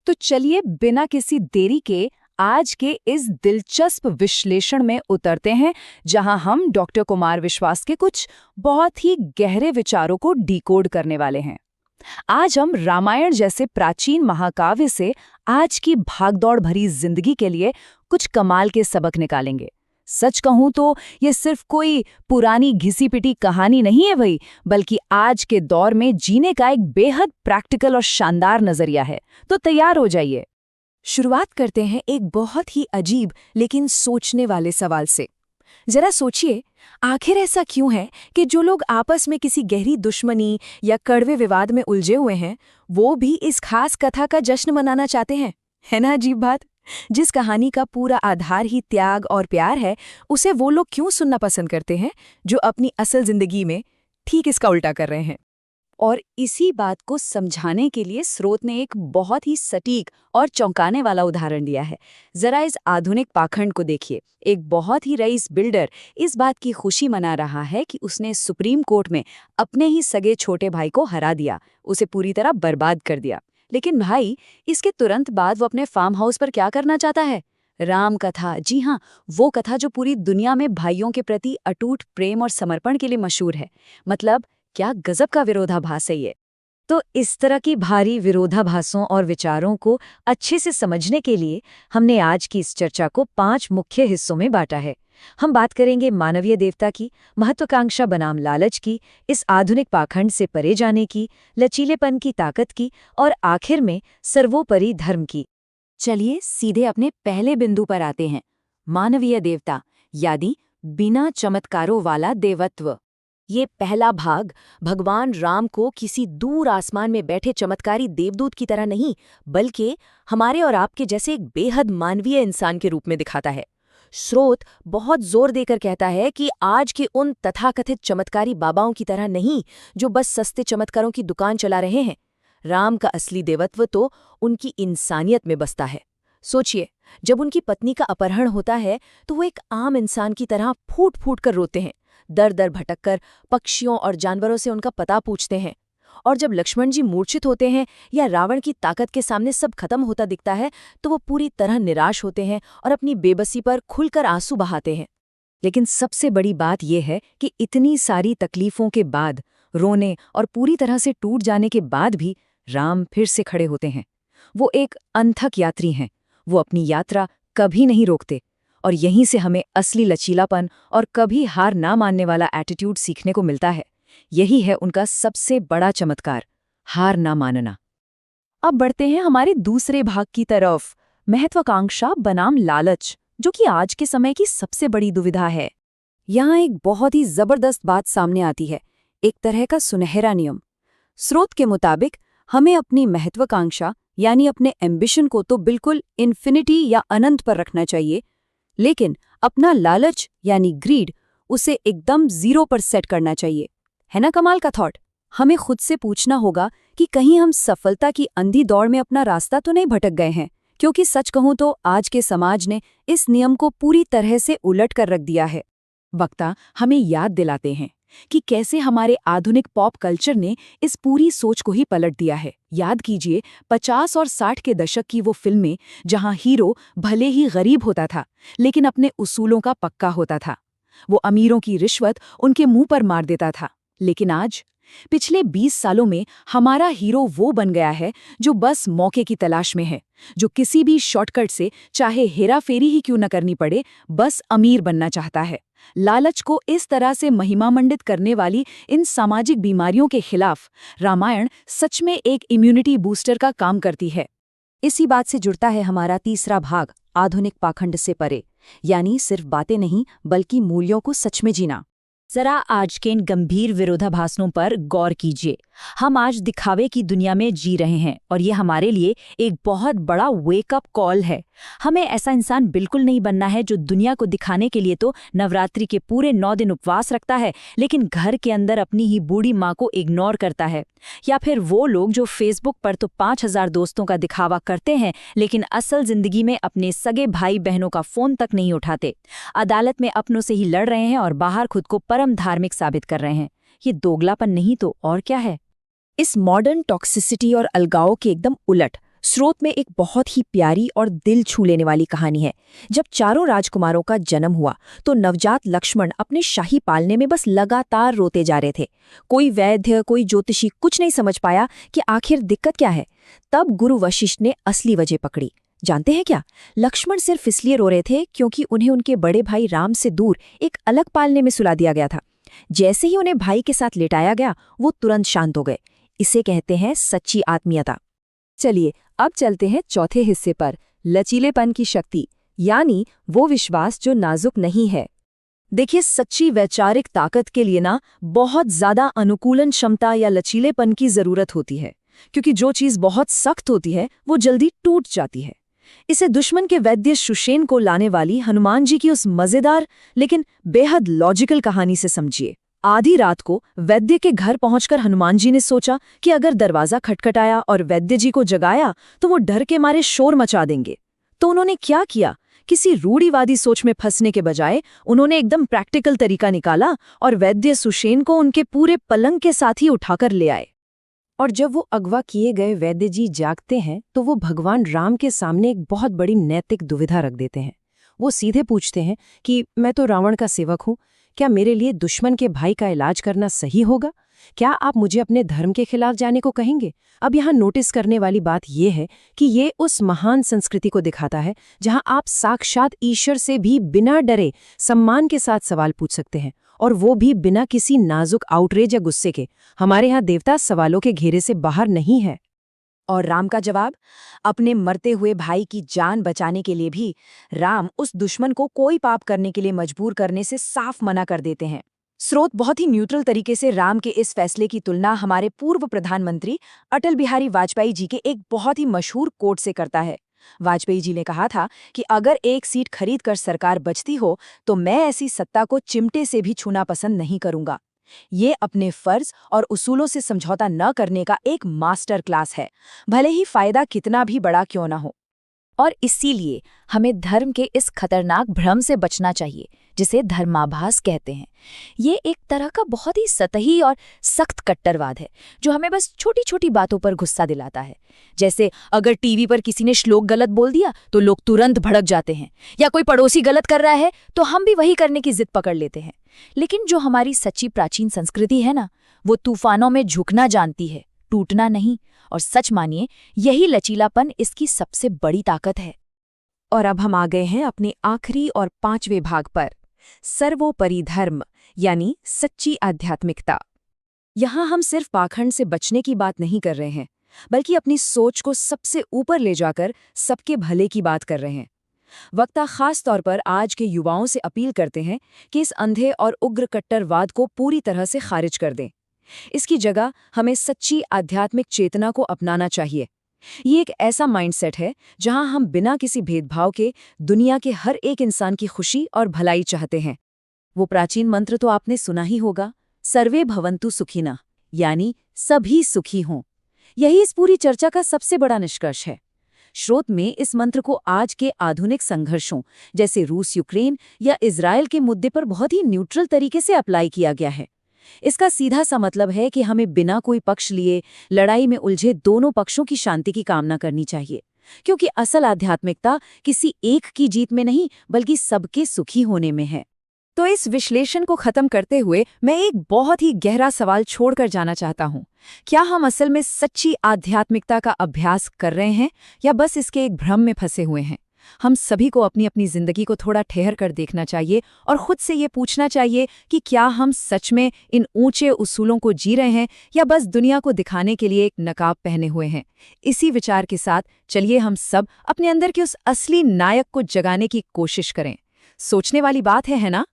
तो चलिए बिना किसी देरी के आज के इस दिलचस्प विश्लेषण में उतरते हैं, जहां हम डॉक्टर कुमार विश्वास के कुछ बहुत ही गहरे विचारों को डिकोड करने वाले हैं। आज हम रामायण जैसे प्राचीन महाकाव्य से आज की भागदौड़ भरी जिंदगी के लिए कुछ कमाल के सबक निकालेंगे। सच कहूं तो ये सिर्फ कोई पुरानी घिसी-पिटी कहानी नहीं है भाई, बल्कि आज के दौर में जीने का एक बेहद प्रैक्टिकल और शानदार नजरिया है। तो तैयार हो जाइए। शुरुआत करते हैं एक बहुत ही अजीब लेकिन सोचने वाले सवाल से। जरा सोचिए, आखिर ऐसा क्यों है कि जो लोग आपस में किसी गहरी दुश्मनी या कड़वे विवाद में उलझे हुए हैं, वो भी इस खास कथा का जश्न मनाना चाहते हैं? है ना अजीब बात? जिस कहानी का पूरा आधार ही त्याग और प्यार है, उसे वो लोग क्यों सुनना पसंद करते हैं जो अपनी असल जिंदगी में ठीक इसका उल्टा कर रहे हैं? और इसी बात को समझाने के लिए स्रोत ने एक बहुत ही सटीक और चौंकाने वाला उदाहरण दिया है। जरा इस आधुनिक पाखंड को देखिए। एक बहुत ही रईस बिल्डर इस बात की खुशी मना रहा है कि उसने सुप्रीम कोर्ट में अपने ही सगे छोटे भाई को हरा दिया, उसे पूरी तरह बर्बाद कर दिया। लेकिन भाई, इसके तुरंत बाद वो अपने फार्म हाउस पर क्या करना चाहता है? राम कथा। जी हाँ, वो कथा जो पूरी दुनिया में भाइयों के प्रति अटूट प्रेम और समर्पण के लिए मशहूर है। मतलब क्या गजब का विरोधाभास है ये। तो इस तरह की भारी विरोधाभासों और विचारों को अच्छे से समझने के लिए हमने आज की इस चर्चा को 5 मुख्य हिस्सों में बांटा है। हम बात करेंगे मानवीय देवता की, महत्वाकांक्षा बनाम लालच की, इस आधुनिक पाखंड से परे जाने की, लचीलेपन की ताकत की और आखिर में सर्वोपरि धर्म की। चलिए सीधे अपने पहले बिंदु पर आते हैं, मानवीय देवता यानी बिना चमत्कारों वाला देवत्व। ये पहला भाग भगवान राम को किसी दूर आसमान में बैठे चमत्कारी देवदूत की तरह नहीं, बल्कि हमारे और आपके जैसे एक बेहद मानवीय इंसान के रूप में दिखाता है। स्रोत बहुत जोर देकर कहता है कि आज के उन तथाकथित चमत्कारी बाबाओं की तरह नहीं, जो बस सस्ते चमत्कारों की दुकान चला रहे हैं। राम का असली देवत्व तो उनकी इंसानियत में बसता है। सोचिए, जब उनकी पत्नी का अपहरण होता है तो वो एक आम इंसान की तरह फूट फूट कर रोते हैं, दर दर भटक कर पक्षियों और जानवरों से उनका पता पूछते हैं। और जब लक्ष्मण जी मूर्छित होते हैं या रावण की ताकत के सामने सब खत्म होता दिखता है, तो वो पूरी तरह निराश होते हैं और अपनी बेबसी पर खुलकर आंसू बहाते हैं। लेकिन सबसे बड़ी बात यह है कि इतनी सारी तकलीफों के बाद, रोने और पूरी तरह से टूट जाने के बाद भी राम फिर से खड़े होते हैं। वो एक अनथक यात्री हैं। वो अपनी यात्रा कभी नहीं रोकते और यहीं से हमें असली लचीलापन और कभी हार ना मानने वाला एटीट्यूड सीखने को मिलता है। यही है उनका सबसे बड़ा चमत्कार, हार ना मानना। अब बढ़ते हैं हमारे दूसरे भाग की तरफ, महत्वाकांक्षा बनाम लालच, जो कि आज के समय की सबसे बड़ी दुविधा है। यहाँ एक बहुत ही जबरदस्त बात सामने आती है, एक तरह का सुनहरा नियम। स्रोत के मुताबिक हमें अपनी महत्वाकांक्षा यानी अपने एम्बिशन को तो बिल्कुल इन्फिनिटी या अनंत पर रखना चाहिए, लेकिन अपना लालच यानी ग्रीड उसे एकदम 0 पर सेट करना चाहिए। है ना कमाल का थॉट? हमें खुद से पूछना होगा कि कहीं हम सफलता की अंधी दौड़ में अपना रास्ता तो नहीं भटक गए हैं, क्योंकि सच कहूं तो आज के समाज ने इस नियम को पूरी तरह से उलट कर रख दिया है। वक्ता हमें याद दिलाते हैं कि कैसे हमारे आधुनिक पॉप कल्चर ने इस पूरी सोच को ही पलट दिया है। याद कीजिए 50 और 60 के दशक की वो फिल्में, जहां हीरो भले ही गरीब होता था लेकिन अपने उसूलों का पक्का होता था। वो अमीरों की रिश्वत उनके मुंह पर मार देता था। लेकिन आज पिछले 20 सालों में हमारा हीरो वो बन गया है जो बस मौके की तलाश में है, जो किसी भी शॉर्टकट से, चाहे हेराफेरी ही क्यों न करनी पड़े, बस अमीर बनना चाहता है। लालच को इस तरह से महिमामंडित करने वाली इन सामाजिक बीमारियों के खिलाफ रामायण सच में एक इम्यूनिटी बूस्टर का काम करती है। इसी बात से जुड़ता है हमारा तीसरा भाग, आधुनिक पाखंड से परे, यानी सिर्फ बातें नहीं बल्कि मूल्यों को सच में जीना। जरा आज के इन गंभीर विरोधाभासों पर गौर कीजिए। हम आज दिखावे की दुनिया में जी रहे हैं और ये हमारे लिए एक बहुत बड़ा वेकअप कॉल है। हमें ऐसा इंसान बिल्कुल नहीं बनना है जो दुनिया को दिखाने के लिए तो नवरात्रि के पूरे 9 दिन उपवास रखता है, लेकिन घर के अंदर अपनी ही बूढ़ी माँ को इग्नोर करता है। या फिर वो लोग जो फेसबुक पर तो 5000 दोस्तों का दिखावा करते हैं, लेकिन असल जिंदगी में अपने सगे भाई बहनों का फोन तक नहीं उठाते, अदालत में अपनों से ही लड़ रहे हैं और बाहर खुद को परम धार्मिक साबित कर रहे हैं। ये दोगलापन नहीं तो और क्या है? इस मॉडर्न टॉक्सिसिटी और अलगाव के एकदम उलट स्रोत में एक बहुत ही प्यारी और दिल छू लेने वाली कहानी है। जब चारों राजकुमारों का जन्म हुआ तो नवजात लक्ष्मण अपने शाही पालने में बस लगातार रोते जा रहे थे। कोई वैद्य, कोई ज्योतिषी कुछ नहीं समझ पाया कि आखिर दिक्कत क्या है। तब गुरु वशिष्ठ ने असली वजह पकड़ी। जानते हैं क्या? लक्ष्मण सिर्फ इसलिए रो रहे थे क्योंकि उन्हें उनके बड़े भाई राम से दूर एक अलग पालने में सुला दिया गया था। जैसे ही उन्हें भाई के साथ लेटाया गया, वो तुरंत शांत हो गए। इसे कहते हैं सच्ची आत्मीयता। चलिए अब चलते हैं चौथे हिस्से पर, लचीलेपन की शक्ति, यानी वो विश्वास जो नाजुक नहीं है। देखिए, सच्ची वैचारिक ताकत के लिए ना बहुत ज्यादा अनुकूलन क्षमता या लचीलेपन की जरूरत होती है, क्योंकि जो चीज बहुत सख्त होती है वो जल्दी टूट जाती है। इसे दुश्मन के वैद्य सुषेण को लाने वाली हनुमान जी की उस मजेदार लेकिन बेहद लॉजिकल कहानी से समझिए। आधी रात को वैद्य के घर पहुंचकर हनुमान जी ने सोचा कि अगर दरवाजा खटखटाया और वैद्य जी को जगाया तो वो डर के मारे शोर मचा देंगे। तो उन्होंने क्या किया? किसी रूढ़िवादी सोच में फंसने के बजाय उन्होंने एकदम प्रैक्टिकल तरीका निकाला और वैद्य सुषेण को उनके पूरे पलंग के साथ ही उठाकर ले आए। और जब वो अगवा किए गए वैद्य जी जागते हैं तो वो भगवान राम के सामने एक बहुत बड़ी नैतिक दुविधा रख देते हैं। वो सीधे पूछते हैं कि मैं तो रावण का सेवक हूँ, क्या मेरे लिए दुश्मन के भाई का इलाज करना सही होगा? क्या आप मुझे अपने धर्म के खिलाफ जाने को कहेंगे? अब यहाँ नोटिस करने वाली बात यह है कि ये उस महान संस्कृति को दिखाता है जहाँ आप साक्षात ईश्वर से भी बिना डरे सम्मान के साथ सवाल पूछ सकते हैं, और वो भी बिना किसी नाजुक आउटरेज या गुस्से के। हमारे यहाँ देवता सवालों के घेरे से बाहर नहीं है। और राम का जवाब? अपने मरते हुए भाई की जान बचाने के लिए भी राम उस दुश्मन को कोई पाप करने के लिए मजबूर करने से साफ मना कर देते हैं। स्रोत बहुत ही न्यूट्रल तरीके से राम के इस फैसले की तुलना हमारे पूर्व प्रधानमंत्री अटल बिहारी वाजपेयी जी के एक बहुत ही मशहूर कोट से करता है। वाजपेयी जी ने कहा था कि अगर एक सीट खरीद कर सरकार बचती हो तो मैं ऐसी सत्ता को चिमटे से भी छूना पसंद नहीं करूंगा। ये अपने फर्ज और उसूलों से समझौता न करने का एक मास्टर क्लास है, भले ही फायदा कितना भी बड़ा क्यों न हो। और इसीलिए हमें धर्म के इस खतरनाक भ्रम से बचना चाहिए जिसे धर्माभास कहते हैं। ये एक तरह का बहुत ही सतही और सख्त कट्टरवाद है जो हमें बस छोटी छोटी बातों पर गुस्सा दिलाता है। जैसे अगर टीवी पर किसी ने श्लोक गलत बोल दिया तो लोग तुरंत भड़क जाते हैं, या कोई पड़ोसी गलत कर रहा है तो हम भी वही करने की जिद पकड़ लेते हैं। लेकिन जो हमारी सच्ची प्राचीन संस्कृति है ना, वो तूफानों में झुकना जानती है, टूटना नहीं। और सच मानिए, यही लचीलापन इसकी सबसे बड़ी ताकत है। और अब हम आ गए हैं अपने आखिरी और 5वें भाग पर, सर्वोपरि धर्म यानी सच्ची आध्यात्मिकता। यहाँ हम सिर्फ पाखंड से बचने की बात नहीं कर रहे हैं, बल्कि अपनी सोच को सबसे ऊपर ले जाकर सबके भले की बात कर रहे हैं। वक्ता खास तौर पर आज के युवाओं से अपील करते हैं कि इस अंधे और उग्र कट्टरवाद को पूरी तरह से खारिज कर दें। इसकी जगह हमें सच्ची आध्यात्मिक चेतना को अपनाना चाहिए। ये एक ऐसा माइंडसेट है जहां हम बिना किसी भेदभाव के दुनिया के हर एक इंसान की खुशी और भलाई चाहते हैं। वो प्राचीन मंत्र तो आपने सुना ही होगा, सर्वे भवन्तु सुखिनः, यानी सभी सुखी हों। यही इस पूरी चर्चा का सबसे बड़ा निष्कर्ष है। स्रोत में इस मंत्र को आज के आधुनिक संघर्षों जैसे रूस यूक्रेन या इजराइल के मुद्दे पर बहुत ही न्यूट्रल तरीके से अप्लाई किया गया है। इसका सीधा सा मतलब है कि हमें बिना कोई पक्ष लिए लड़ाई में उलझे दोनों पक्षों की शांति की कामना करनी चाहिए, क्योंकि असल आध्यात्मिकता किसी एक की जीत में नहीं बल्कि सबके सुखी होने में है। तो इस विश्लेषण को खत्म करते हुए मैं एक बहुत ही गहरा सवाल छोड़कर जाना चाहता हूँ। क्या हम असल में सच्ची आध्यात्मिकता का अभ्यास कर रहे हैं या बस इसके एक भ्रम में फंसे हुए हैं? हम सभी को अपनी अपनी जिंदगी को थोड़ा ठहर कर देखना चाहिए और खुद से ये पूछना चाहिए कि क्या हम सच में इन ऊंचे उसूलों को जी रहे हैं या बस दुनिया को दिखाने के लिए एक नकाब पहने हुए हैं। इसी विचार के साथ चलिए हम सब अपने अंदर के उस असली नायक को जगाने की कोशिश करें। सोचने वाली बात है ना?